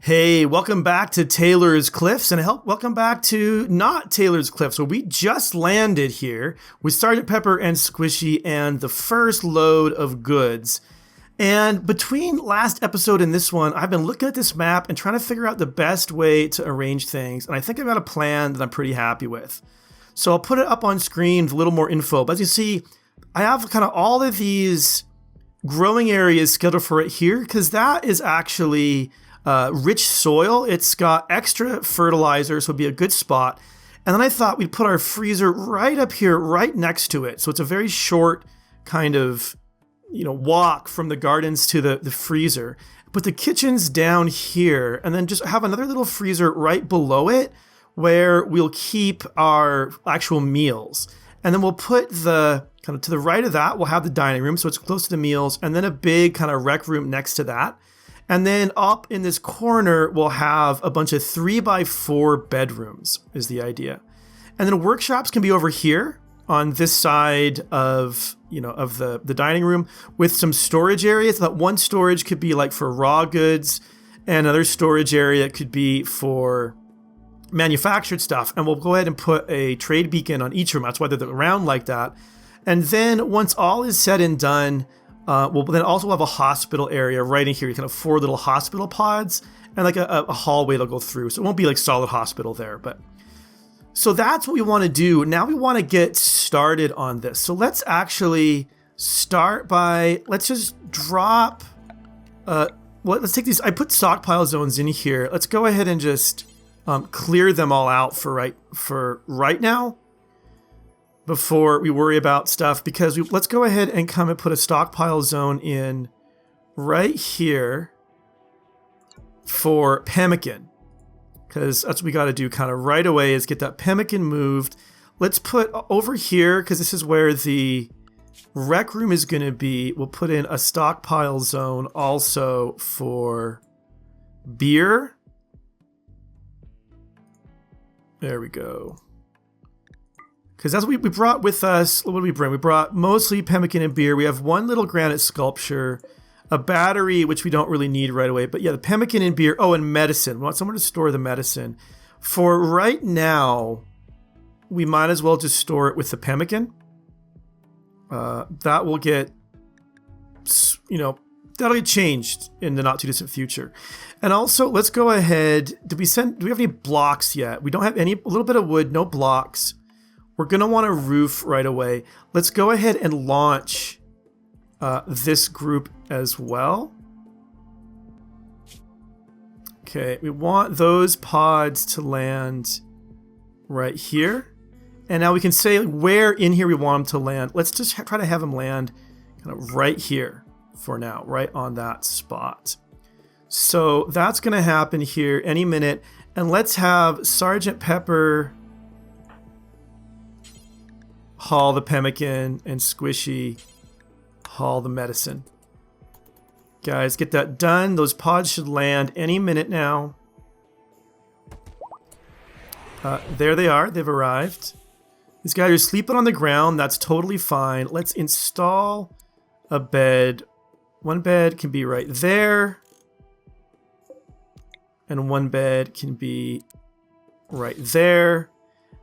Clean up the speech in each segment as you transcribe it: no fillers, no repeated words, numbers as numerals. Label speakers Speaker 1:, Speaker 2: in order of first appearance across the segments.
Speaker 1: Hey, welcome back to Taylor's Cliffs, and welcome back to not Taylor's Cliffs. So we just landed here with Sergeant Pepper and Squishy and the first load of goods. And between last episode and this one, I've been looking at this map and trying to figure out the best way to arrange things. And I think I've got a plan that I'm pretty happy with. So I'll put it up on screen with a little more info. But as you see, I have kind of all of these growing areas scheduled for right here because that is actually rich soil. It's got extra fertilizer, so it'd be a good spot. And then I thought we'd put our freezer right up here, right next to it. So it's a very short kind of, walk from the gardens to the freezer. Put the kitchens down here, and then just have another little freezer right below it where we'll keep our actual meals. And then we'll put the kind of to the right of that, we'll have the dining room, so it's close to the meals, and then a big kind of rec room next to that. And then up in this corner, we'll have a bunch of 3x4 bedrooms is the idea. And then workshops can be over here on this side of, of the dining room with some storage areas. That one storage could be like for raw goods, and another storage area could be for manufactured stuff. And we'll go ahead and put a trade beacon on each room. That's why they're round like that. And then once all is said and done, we'll then also have a hospital area right in here. You can have 4 little hospital pods and like a hallway they'll go through. So it won't be like solid hospital there, but so that's what we want to do. Now we want to get started on this. So let's actually start by, let's just drop, let's take these, I put stockpile zones in here. Let's go ahead and just clear them all out for right now, before we worry about stuff, because let's go ahead and come and put a stockpile zone in right here for pemmican, because that's what we got to do kind of right away is get that pemmican moved. Let's put over here, because this is where the rec room is going to be, we'll put in a stockpile zone also for beer. There we go. Because that's what we brought with us. What did we bring? We brought mostly pemmican and beer. We have one little granite sculpture, a battery, which we don't really need right away. But yeah, the pemmican and beer. Oh, and medicine. We want somewhere to store the medicine. For right now, we might as well just store it with the pemmican. That will get, that'll get changed in the not too distant future. And also, let's go ahead. Do we have any blocks yet? We don't have any. A little bit of wood, no blocks. We're going to want a roof right away. Let's go ahead and launch this group as well. Okay, we want those pods to land right here. And now we can say where in here we want them to land. Let's just try to have them land kind of right here for now, right on that spot. So that's going to happen here any minute. And let's have Sergeant Pepper haul the pemmican and Squishy haul the medicine. Guys, get that done. Those pods should land any minute now. There they are. They've arrived. These guys are sleeping on the ground. That's totally fine. Let's install a bed. One bed can be right there. And one bed can be right there.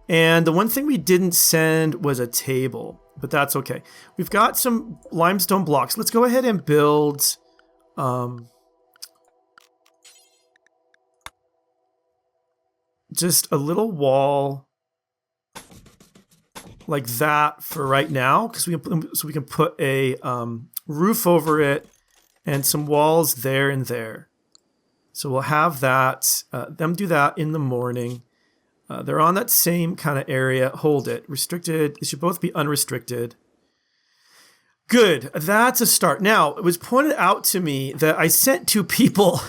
Speaker 1: And the one thing we didn't send was a table, but that's okay. We've got some limestone blocks. Let's go ahead and build just a little wall like that for right now, because we can put a roof over it and some walls there and there. So we'll have that. Them do that in the morning. They're on that same kind of area. Hold it. Restricted. They should both be unrestricted. Good. That's a start. Now, it was pointed out to me that I sent 2 people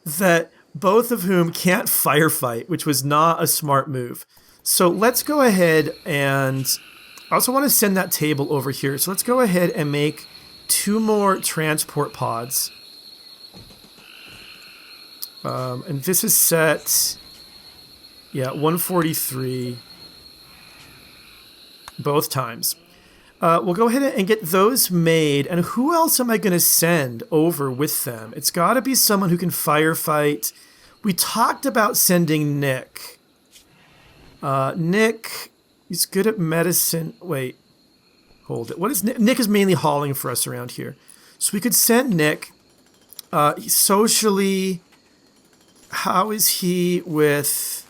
Speaker 1: that both of whom can't firefight, which was not a smart move. So let's go ahead and I also want to send that table over here. So let's go ahead and make 2 more transport pods. And this is set... Yeah, 143 both times. We'll go ahead and get those made. And who else am I going to send over with them? It's got to be someone who can firefight. We talked about sending Nick. Nick, he's good at medicine. Wait, hold it. What is Nick? Nick is mainly hauling for us around here. So we could send Nick. Socially, how is he with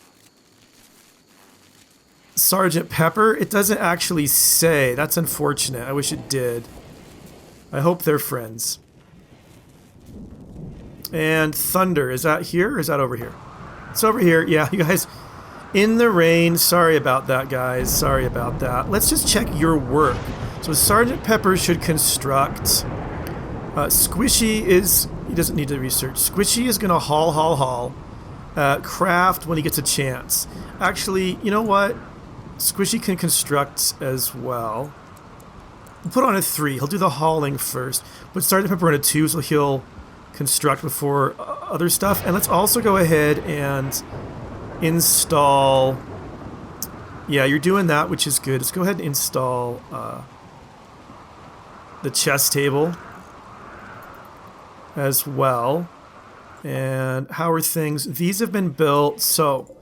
Speaker 1: Sergeant Pepper? It doesn't actually say. That's unfortunate. I wish it did. I hope they're friends. And Thunder, is that here or is that over here? It's over here. Yeah, you guys, in the rain. Sorry about that, guys. Sorry about that. Let's just check your work. So Sergeant Pepper should construct. Squishy is, he doesn't need to research. Squishy is going to haul. Craft when he gets a chance. Actually, you know what? Squishy can construct as well. We'll put on a 3. He'll do the hauling first. But Sergeant Pepper on a 2, so he'll construct before other stuff. And let's also go ahead and install. Yeah, you're doing that, which is good. Let's go ahead and install the chess table as well. And how are things? These have been built. So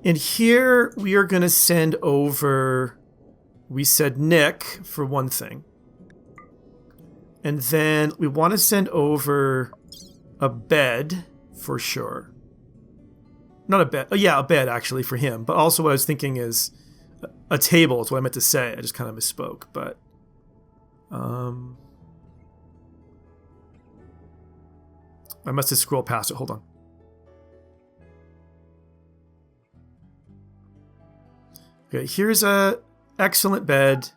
Speaker 1: in here, we are going to send over, we said Nick for one thing. And then we want to send over a bed for sure. Not a bed. Oh, yeah, a bed actually for him. But also what I was thinking is a table is what I meant to say. I just kind of misspoke. But I must have scrolled past it. Hold on. Okay, here's a excellent bed.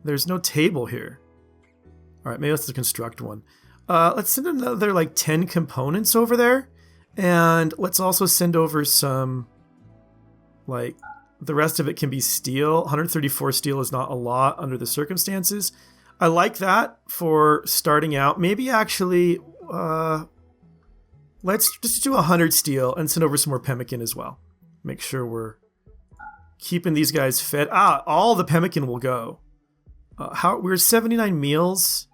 Speaker 1: There's no table here. All right, maybe let's construct one. Let's send another like 10 components over there. And let's also send over some, like, the rest of it can be steel. 134 steel is not a lot under the circumstances. I like that for starting out. Maybe actually, let's just do 100 steel and send over some more pemmican as well. Make sure we're keeping these guys fed. All the pemmican will go. We're 79 meals.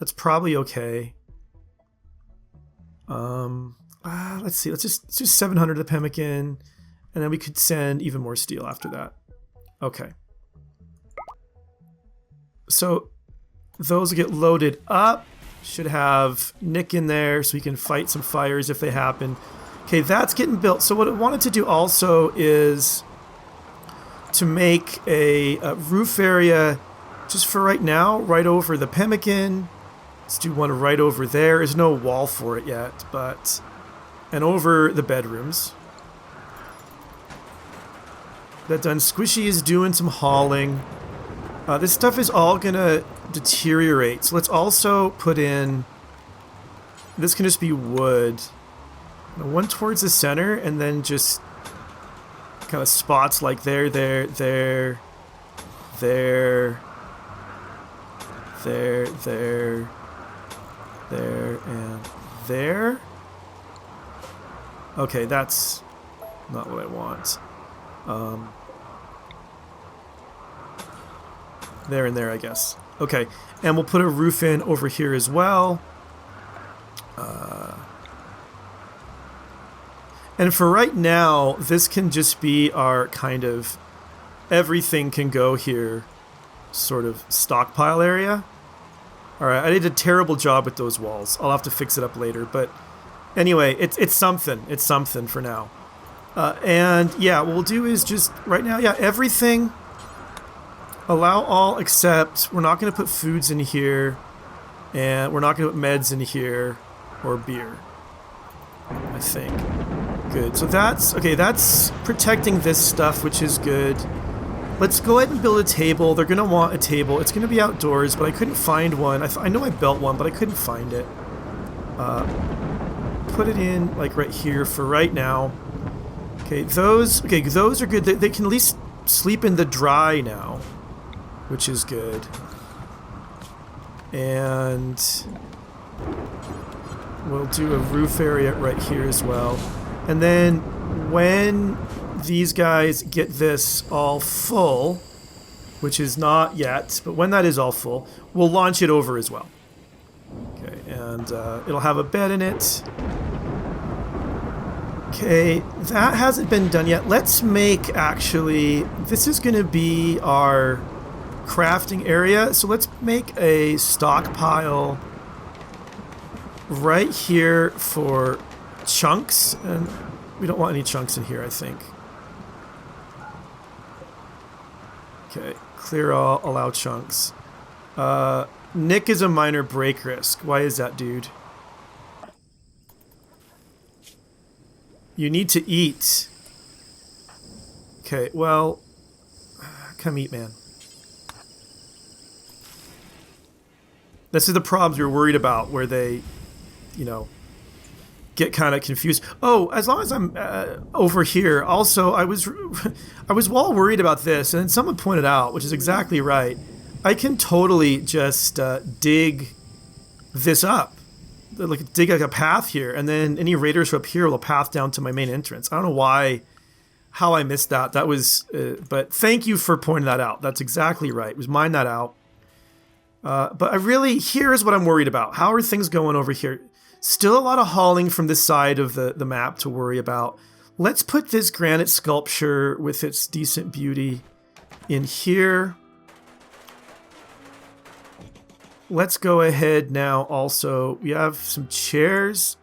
Speaker 1: That's probably okay. Let's see. Let's do 700 of the pemmican, and then we could send even more steel after that. Okay. So those get loaded up. Should have Nick in there so we can fight some fires if they happen. Okay, that's getting built. So what I wanted to do also is to make a roof area just for right now, right over the pemmican. Let's do one right over there. There's no wall for it yet, but... And over the bedrooms. That done. Squishy is doing some hauling. This stuff is all gonna deteriorate. So let's also put in... This can just be wood. One towards the center, and then just kind of spots like there, and there. Okay, that's not what I want. There and there, I guess. Okay, and we'll put a roof in over here as well. And for right now, this can just be our kind of everything can go here sort of stockpile area. Alright, I did a terrible job with those walls. I'll have to fix it up later, but anyway, it's something. It's something for now. And yeah, what we'll do is just right now, yeah, everything. Allow all except we're not going to put foods in here, and we're not going to put meds in here or beer. I think. Good. So that's okay. That's protecting this stuff, which is good. Let's go ahead and build a table. They're going to want a table. It's going to be outdoors, but I couldn't find one. I know I built one, but I couldn't find it. Put it in like right here for right now. Okay, those are good. They can at least sleep in the dry now, which is good. And we'll do a roof area right here as well. And then when these guys get this all full, which is not yet, but when that is all full, we'll launch it over as well. Okay, And it'll have a bed in it. Okay, that hasn't been done yet. Let's make, actually, this is going to be our crafting area. So let's make a stockpile right here for chunks. And we don't want any chunks in here, I think. Okay, clear all, allow chunks. Nick is a minor break risk. Why is that, dude? You need to eat. Okay, well, come eat, man. This is the problems you're worried about, where they, you know, get kind of confused. Oh, as long as I'm over here. Also, I was well worried about this, and then someone pointed out, which is exactly right. I can totally just dig this up. Like dig like a path here, and then any raiders from up here will path down to my main entrance. I don't know how I missed that. That was, but thank you for pointing that out. That's exactly right. Was mine that out. But here's what I'm worried about. How are things going over here? Still a lot of hauling from this side of the map to worry about. Let's put this granite sculpture with its decent beauty in here. Let's go ahead now also. We have some chairs.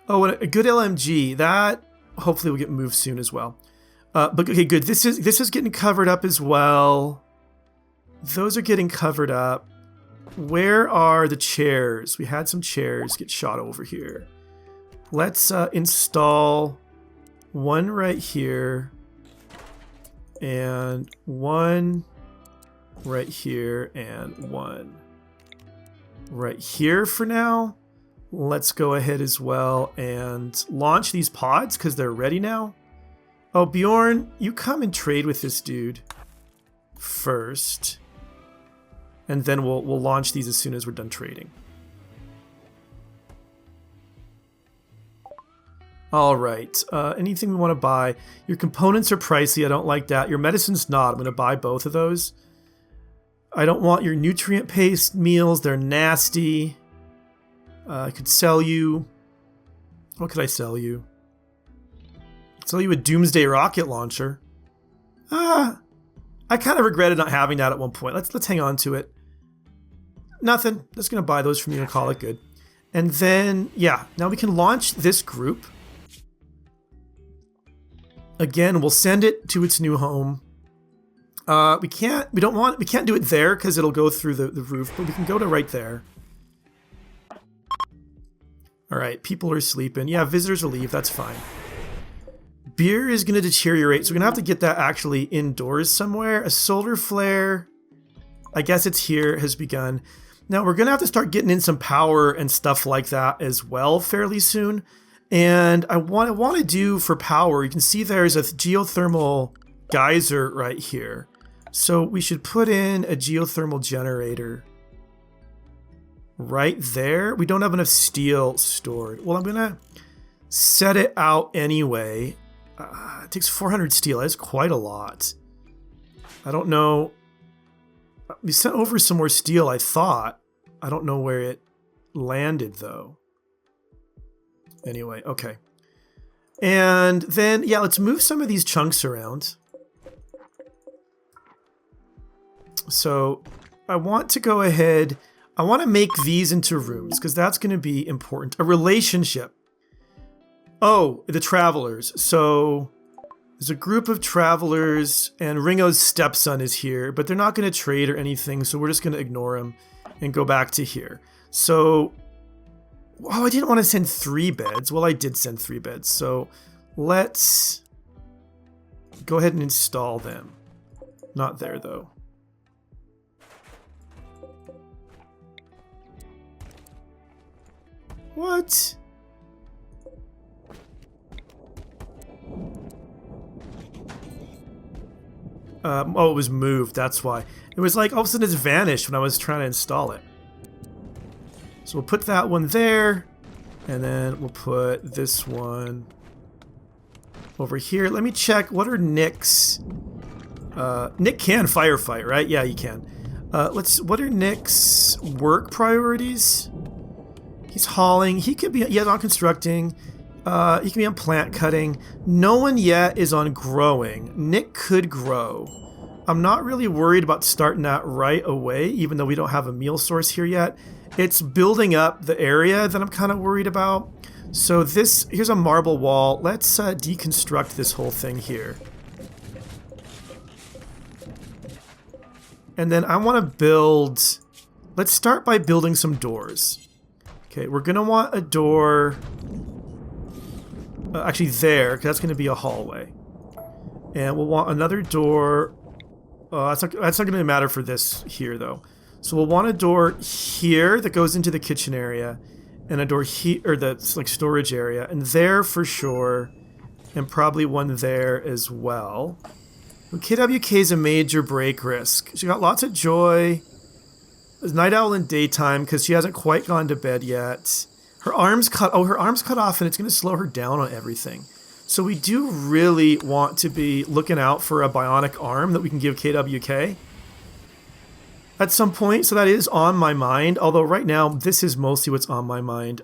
Speaker 1: Oh, and a good LMG. That hopefully will get moved soon as well. But okay, good. This is getting covered up as well. Those are getting covered up. Where are the chairs? We had some chairs get shot over here. Let's install one right here. And one right here. And one right here for now. Let's go ahead as well and launch these pods because they're ready now. Oh, Bjorn, you come and trade with this dude first. And then we'll launch these as soon as we're done trading. All right. Anything we want to buy? Your components are pricey. I don't like that. Your medicine's not. I'm going to buy both of those. I don't want your nutrient paste meals. They're nasty. I could sell you... What could I sell you? I'd sell you a Doomsday rocket launcher. I kind of regretted not having that at one point. Let's hang on to it. Nothing. Just going to buy those from you and call it good. And then, yeah, now we can launch this group. Again, we'll send it to its new home. We can't do it there because it'll go through the roof, but we can go to right there. All right, people are sleeping. Yeah, visitors will leave. That's fine. Beer is going to deteriorate, so we're going to have to get that actually indoors somewhere. A solar flare, I guess it's here, has begun. Now, we're going to have to start getting in some power and stuff like that as well fairly soon. And I want to do for power, you can see there's a geothermal geyser right here. So we should put in a geothermal generator right there. We don't have enough steel stored. Well, I'm going to set it out anyway. It takes 400 steel. That's quite a lot. I don't know. We sent over some more steel, I thought. I don't know where it landed, though. Anyway, okay. And then, yeah, let's move some of these chunks around. So I want to go ahead. I want to make these into rooms because that's going to be important. A relationship. Oh, the travelers. So there's a group of travelers and Ringo's stepson is here, but they're not going to trade or anything. So we're just going to ignore him and go back to here. So, oh, I didn't want to send 3 beds. Well, I did send 3 beds. So let's go ahead and install them. Not there, though. What? Oh, it was moved. That's why. It was like all of a sudden it's vanished when I was trying to install it. So we'll put that one there. And then we'll put this one over here. Let me check. What are Nick's? Nick can firefight, right? Yeah, he can. What are Nick's work priorities? He's hauling. He could be, yeah, on constructing. He can be on plant cutting. No one yet is on growing. Nick could grow. I'm not really worried about starting that right away, even though we don't have a meal source here yet. It's building up the area that I'm kind of worried about. So here's a marble wall. Let's deconstruct this whole thing here. And then I want to build, let's start by building some doors. Okay, we're going to want a door, actually there, because that's going to be a hallway. And we'll want another door, that's not going to matter for this here though. So we'll want a door here that goes into the kitchen area, and a door here, or that's like storage area, and there for sure, and probably one there as well. KWK is a major break risk. She got lots of joy. There's night owl in daytime because she hasn't quite gone to bed yet. Her arm's cut. Oh, her arm's cut off, and it's going to slow her down on everything. So we do really want to be looking out for a bionic arm that we can give KWK at some point. So that is on my mind. Although right now, this is mostly what's on my mind.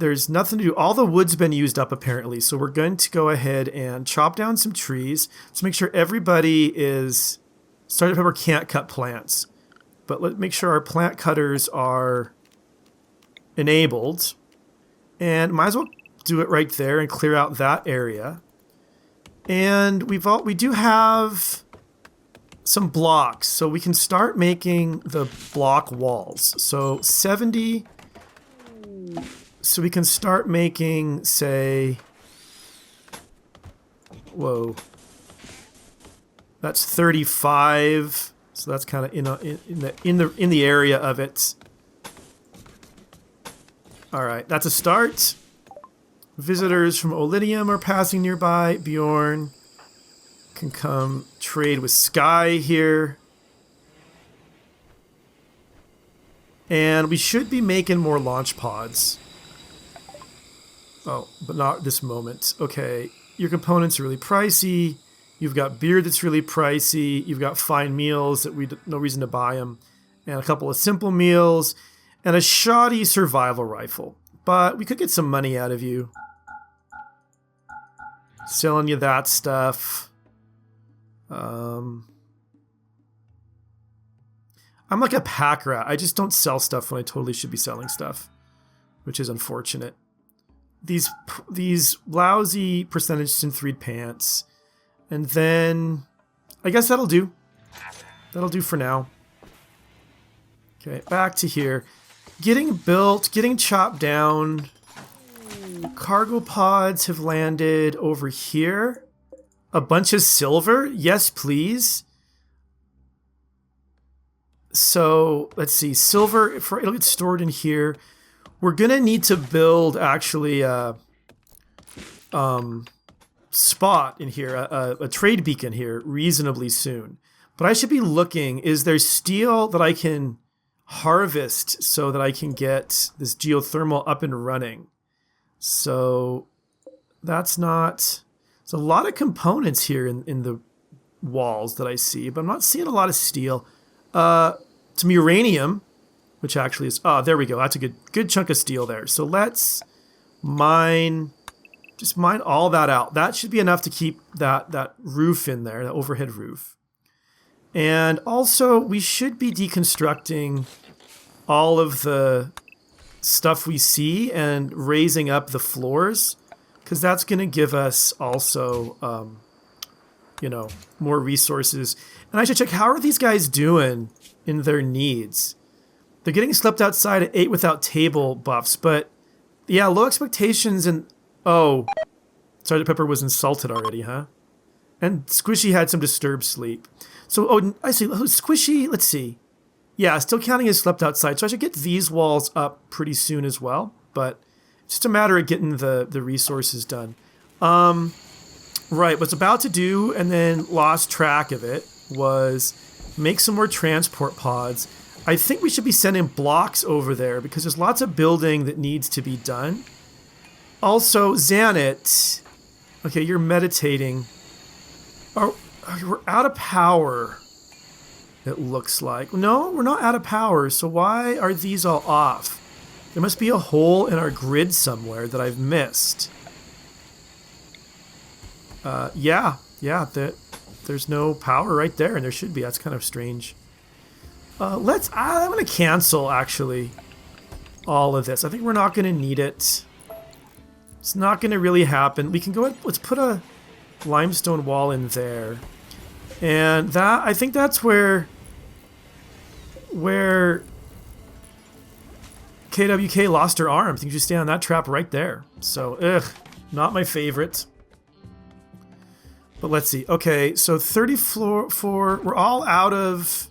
Speaker 1: There's nothing to do. All the wood's been used up apparently. So we're going to go ahead and chop down some trees to make sure everybody is... Sergeant Pepper can't cut plants. But let's make sure our plant cutters are enabled. And might as well do it right there and clear out that area. And we do have some blocks, so we can start making the block walls. So 70, so we can start making, say, whoa, that's 35. So that's kind of in the area of it. All right, that's a start. Visitors from Olinium are passing nearby. Bjorn can come trade with Sky here. And we should be making more launch pods. Oh, but not this moment. Okay, your components are really pricey. You've got beer that's really pricey. You've got fine meals that no reason to buy them. And a couple of simple meals. And a shoddy survival rifle. But we could get some money out of you. Selling you that stuff. I'm like a pack rat. I just don't sell stuff when I totally should be selling stuff, which is unfortunate. These lousy percentage synthread pants, and then I guess that'll do. That'll do for now. Okay, back to here. Getting built, getting chopped down. Cargo pods have landed over here. A bunch of silver? Yes, please. So, let's see. Silver, it'll get stored in here. We're going to need to build, actually, a spot in here, a trade beacon here, reasonably soon. But I should be looking, is there steel that I can harvest so that I can get this geothermal up and running? So, that's not... There's a lot of components here in the walls that I see, but I'm not seeing a lot of steel. Some uranium, which actually is... Oh, there we go. That's a good chunk of steel there. So let's mine... Just mine all that out. That should be enough to keep that roof in there, that overhead roof. And also, we should be deconstructing all of the stuff we see and raising up the floors, because that's going to give us also, more resources. And I should check, how are these guys doing in their needs? They're getting slept outside at 8 without table buffs, but yeah, low expectations and... Oh, Sergeant Pepper was insulted already, huh? And Squishy had some disturbed sleep. So, I see, Squishy, let's see. Yeah, still counting as slept outside, so I should get these walls up pretty soon as well, but it's just a matter of getting the resources done. Right, what's about to do, and then lost track of it, was make some more transport pods. I think we should be sending blocks over there, because there's lots of building that needs to be done. Also, Xanit, okay, you're meditating. Oh, we're out of power, it looks like. No, we're not out of power, so why are these all off? There must be a hole in our grid somewhere that I've missed. Yeah, there's no power right there, and there should be. That's kind of strange. I'm going to cancel, actually, all of this. I think we're not going to need it. It's not going to really happen. We can go ahead, let's put a limestone wall in there. And that, I think that's where KWK lost her arm. I think you just stay on that trap right there. So, not my favorite. But let's see. Okay, so 34, we're all out of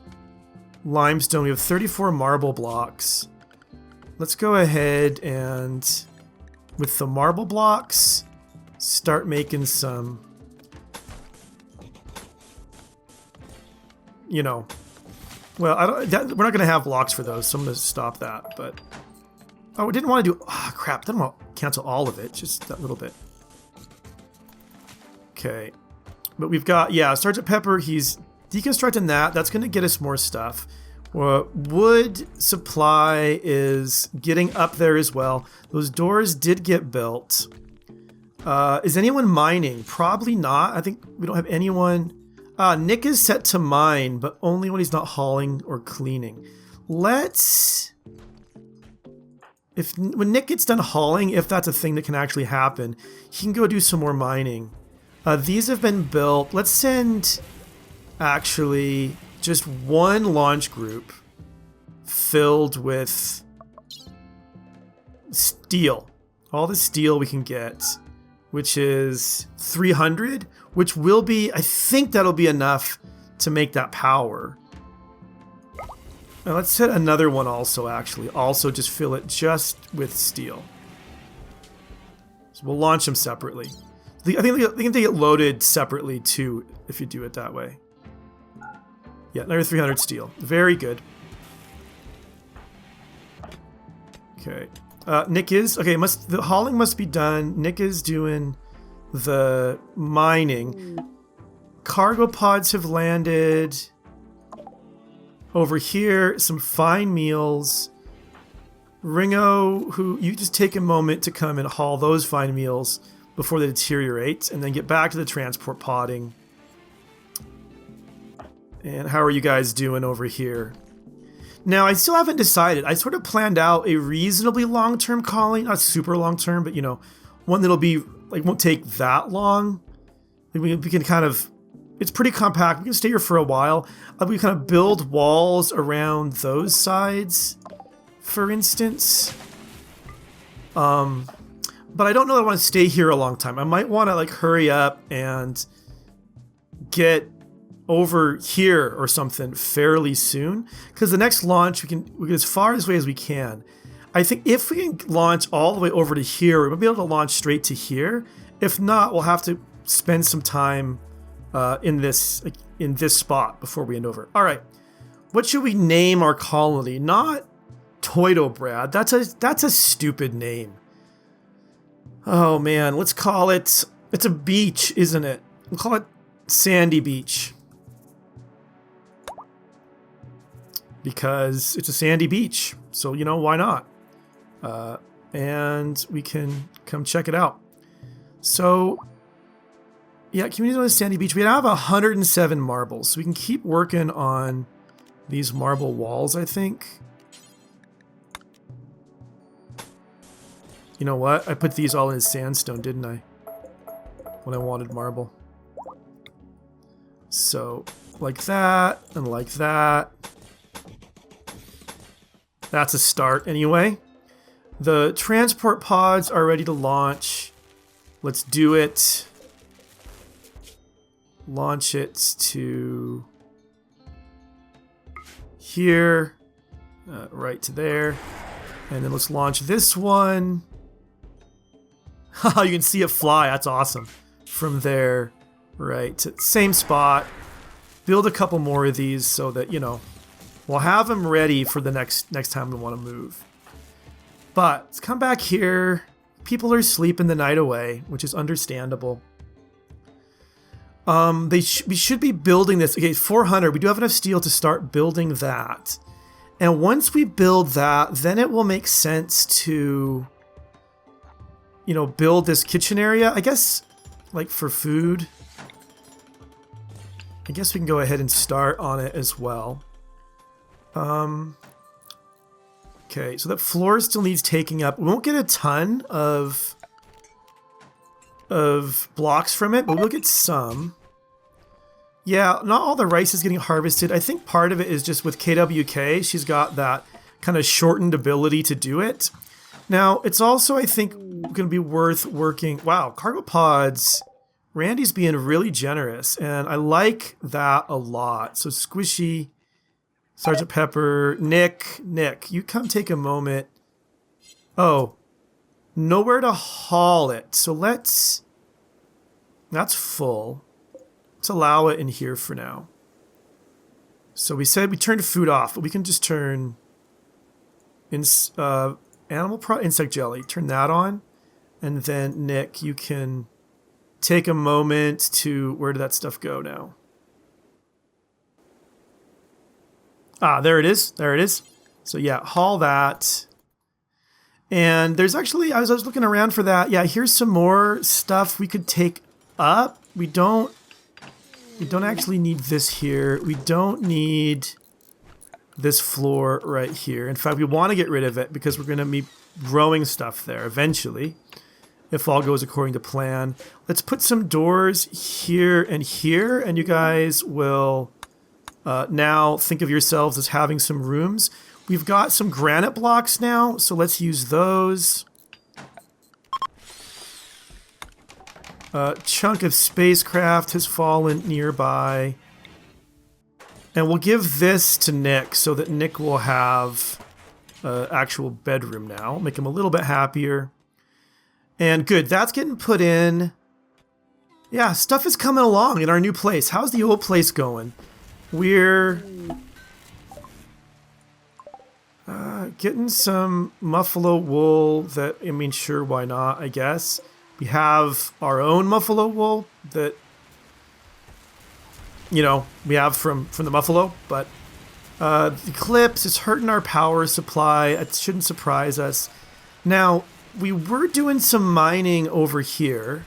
Speaker 1: limestone. We have 34 marble blocks. Let's go ahead and, with the marble blocks, start making some, you know, well, we're not going to have blocks for those, so I'm going to stop that. But, oh, I didn't want to do, crap, I didn't want to cancel all of it, just that little bit. Okay. But we've got, yeah, Sergeant Pepper, he's deconstructing that. That's going to get us more stuff. Wood supply is getting up there as well. Those doors did get built. Is anyone mining? Probably not. I think we don't have anyone. Nick is set to mine, but only when he's not hauling or cleaning. When Nick gets done hauling, if that's a thing that can actually happen, he can go do some more mining. These have been built. Let's send, actually, just one launch group filled with steel. All the steel we can get, which is 300, which will be, I think that'll be enough to make that power. Now let's set another one also, actually. Also just fill it just with steel. So we'll launch them separately. I think they get loaded separately too, if you do it that way. Yeah, another 300 steel. Very good. Okay. Nick is... Okay, the hauling must be done. Nick is doing the mining. Cargo pods have landed. Over here, some fine meals. Ringo, who you just take a moment to come and haul those fine meals before they deteriorate, and then get back to the transport podding. And how are you guys doing over here? Now, I still haven't decided. I sort of planned out a reasonably long-term colony, not super long-term, but, you know, one that'll be, like, won't take that long. We can kind of, it's pretty compact. We can stay here for a while. We kind of build walls around those sides, for instance. But I don't know that I want to stay here a long time. I might want to, like, hurry up and get over here or something fairly soon, because the next launch we can get as far away as we can. I think if we can launch all the way over to here, we'll be able to launch straight to here. If not, we'll have to spend some time in this spot before we end over. All right, what should we name our colony? Not Toido Brad. That's a stupid name. Oh man, let's call it. It's a beach, isn't it? We'll call it Sandy Beach. Because it's a sandy beach, so, you know, why not? And we can come check it out. So, yeah, community on the sandy beach. We have 107 marbles, so we can keep working on these marble walls, I think. You know what? I put these all in sandstone, didn't I? When I wanted marble. So, like that, and like that. That's a start anyway. The transport pods are ready to launch. Let's do it. Launch it to here, right to there. And then let's launch this one. Haha, you can see it fly. That's awesome. From there, right to same spot. Build a couple more of these so that, you know, we'll have them ready for the next time we want to move. But let's come back here. People are sleeping the night away, which is understandable. We should be building this. Okay, 400. We do have enough steel to start building that. And once we build that, then it will make sense to, you know, build this kitchen area. I guess, like for food. I guess we can go ahead and start on it as well. Okay, so that floor still needs taking up. We won't get a ton of blocks from it, but we'll get some. Yeah, not all the rice is getting harvested. I think part of it is just with KWK, she's got that kind of shortened ability to do it. Now, it's also, I think, going to be worth working. Wow, cargo pods. Randy's being really generous, and I like that a lot. So Squishy, Sergeant Pepper, Nick, you come take a moment. Oh, nowhere to haul it. So that's full. Let's allow it in here for now. So we said we turned food off, but we can just turn insect jelly. Turn that on. And then, Nick, you can take a moment to... Where did that stuff go now? Ah, there it is. There it is. So yeah, haul that. And there's actually... I was looking around for that. Yeah, here's some more stuff we could take up. We don't actually need this here. We don't need this floor right here. In fact, we want to get rid of it because we're going to be growing stuff there eventually, if all goes according to plan. Let's put some doors here, and you guys will now think of yourselves as having some rooms. We've got some granite blocks now, so let's use those. Chunk of spacecraft has fallen nearby. And we'll give this to Nick so that Nick will have an actual bedroom now. Make him a little bit happier. And good, that's getting put in. Yeah, stuff is coming along in our new place. How's the old place going? We're getting some muffalo wool that, I mean, sure, why not, I guess. We have our own muffalo wool that, you know, we have from the muffalo, but the eclipse is hurting our power supply. It shouldn't surprise us. Now, we were doing some mining over here.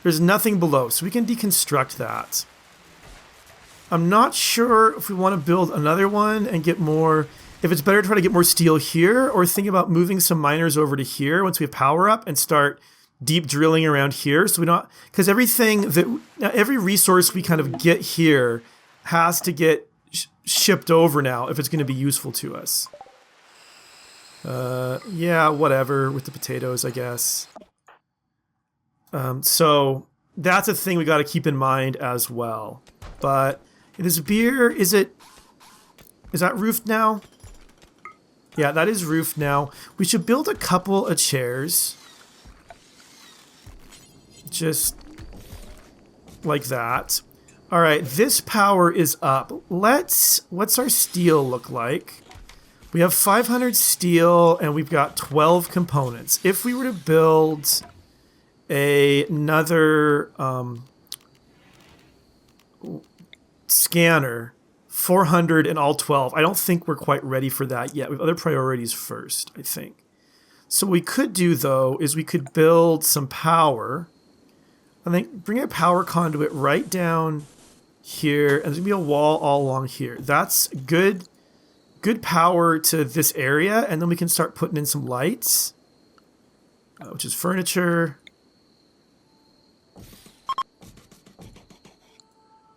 Speaker 1: There's nothing below, so we can deconstruct that. I'm not sure if we want to build another one and get more... If it's better to try to get more steel here, or think about moving some miners over to here once we have power up and start deep drilling around here. So we don't... Because every resource we kind of get here has to get shipped over now if it's going to be useful to us. Yeah, whatever with the potatoes, I guess. So that's a thing we got to keep in mind as well. But this beer, is that roofed now? Yeah, that is roofed now. We should build a couple of chairs. Just like that. All right, this power is up. What's our steel look like? We have 500 steel and we've got 12 components. If we were to build another scanner, 400 and all 12. I don't think we're quite ready for that yet. We have other priorities first, I think. So what we could do, though, is we could build some power. I think bring a power conduit right down here, and there's going to be a wall all along here. That's good power to this area, and then we can start putting in some lights, which is furniture.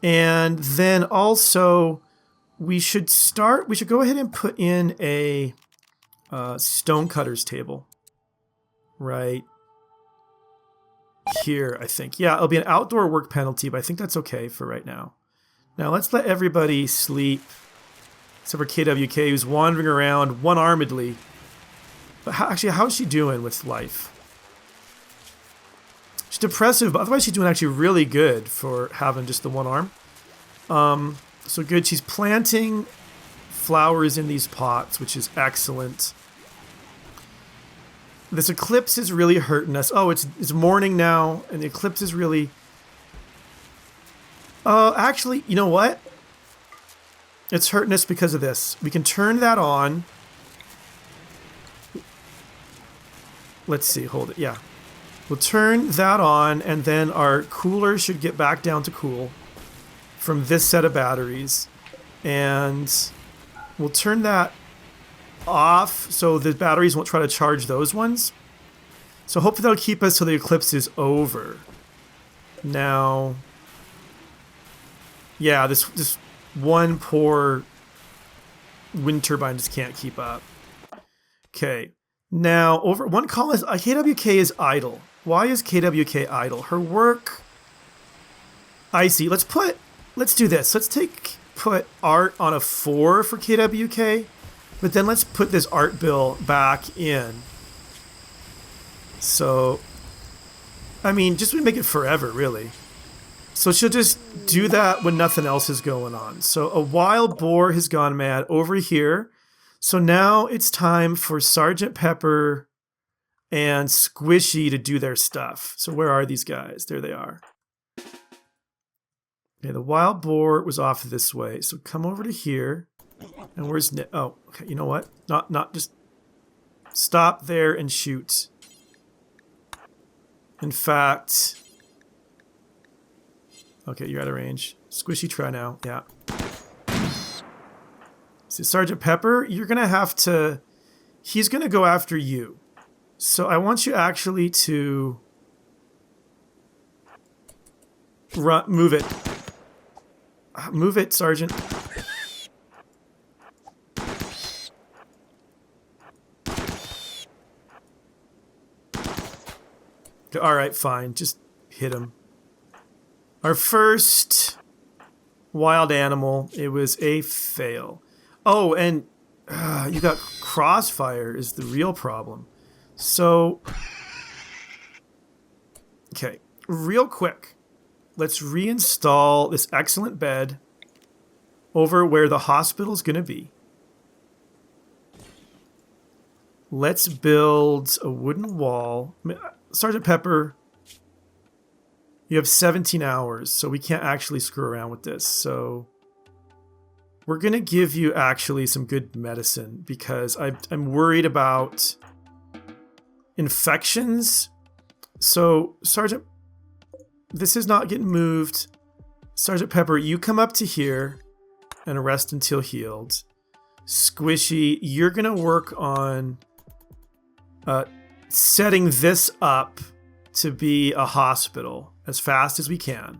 Speaker 1: And then also... We should go ahead and put in a stonecutter's table. Right here, I think. Yeah, it'll be an outdoor work penalty, but I think that's okay for right now. Now let's let everybody sleep. Except for KWK, who's wandering around one-armedly. But how is she doing with life? She's depressive, but otherwise she's doing actually really good for having just the one arm. So good. She's planting flowers in these pots, which is excellent. This eclipse is really hurting us. Oh, it's morning now, and the eclipse is really... actually, you know what? It's hurting us because of this. We can turn that on. Let's see, hold it, yeah. We'll turn that on, and then our cooler should get back down to cool from this set of batteries. And we'll turn that off so the batteries won't try to charge those ones. So hopefully that'll keep us till the eclipse is over. Now, yeah, this one poor wind turbine just can't keep up. Okay, now over one column is KWK is idle. Why is KWK idle? Her work. I see. Let's do this. Let's put art on a 4 for KWK, but then let's put this art bill back in. So, I mean, just make it forever, really. So she'll just do that when nothing else is going on. So a wild boar has gone mad over here. So now it's time for Sergeant Pepper and Squishy to do their stuff. So where are these guys? There they are. Okay, the wild boar was off this way. So come over to here. And where's Nick? Oh, okay, you know what? Not just stop there and shoot. In fact, okay, you're out of range. Squishy, try now. Yeah. So Sergeant Pepper, you're going to have to... He's going to go after you. So I want you actually to... move it. Move it, Sergeant. Okay, all right, fine. Just hit him. Our first wild animal, it was a fail. Oh, and you got crossfire is the real problem. So, okay, real quick, let's reinstall this excellent bed over where the hospital's going to be. Let's build a wooden wall. Sergeant Pepper, you have 17 hours, so we can't actually screw around with this. So we're going to give you actually some good medicine because I'm worried about infections. So Sergeant, this is not getting moved. Sergeant Pepper, you come up to here and rest until healed. Squishy, you're going to work on setting this up to be a hospital as fast as we can.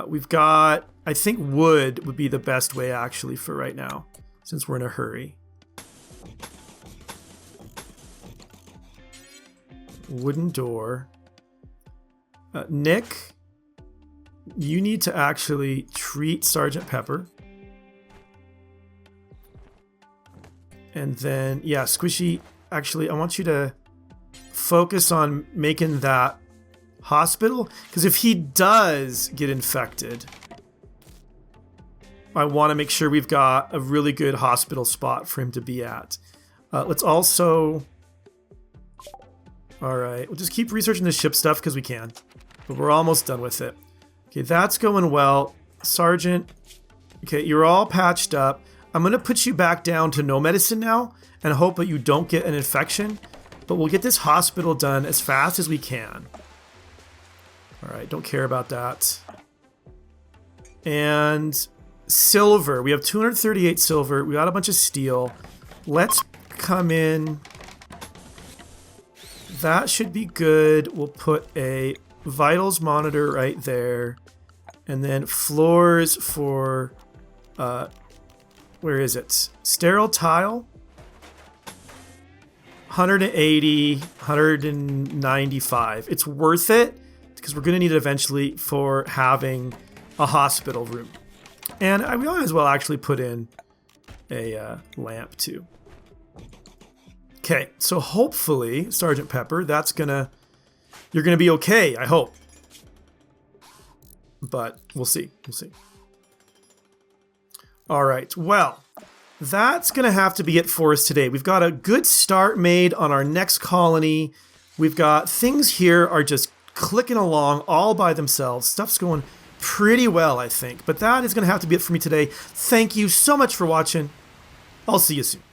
Speaker 1: We've got, I think wood would be the best way actually for right now, since we're in a hurry. Wooden door. Nick, you need to actually treat Sergeant Pepper. And then, yeah, Squishy, actually, I want you to focus on making that hospital, because if he does get infected, I want to make sure we've got a really good hospital spot for him to be at. Let's also... Alright, we'll just keep researching the ship stuff because we can. But we're almost done with it. Okay, that's going well. Sergeant, okay, you're all patched up. I'm going to put you back down to no medicine now and hope that you don't get an infection. But we'll get this hospital done as fast as we can. Alright, don't care about that. And silver. We have 238 silver. We got a bunch of steel. Let's come in. That should be good. We'll put a vitals monitor right there. And then floors for... where is it? Sterile tile. 180, 195. It's worth it because we're going to need it eventually for having a hospital room. And we might as well actually put in a lamp too. Okay, so hopefully, Sergeant Pepper, you're gonna be okay, I hope. But we'll see, All right, well, that's gonna have to be it for us today. We've got a good start made on our next colony. We've got things here are just clicking along all by themselves. Stuff's going pretty well, I think. But that is going to have to be it for me today. Thank you so much for watching. I'll see you soon.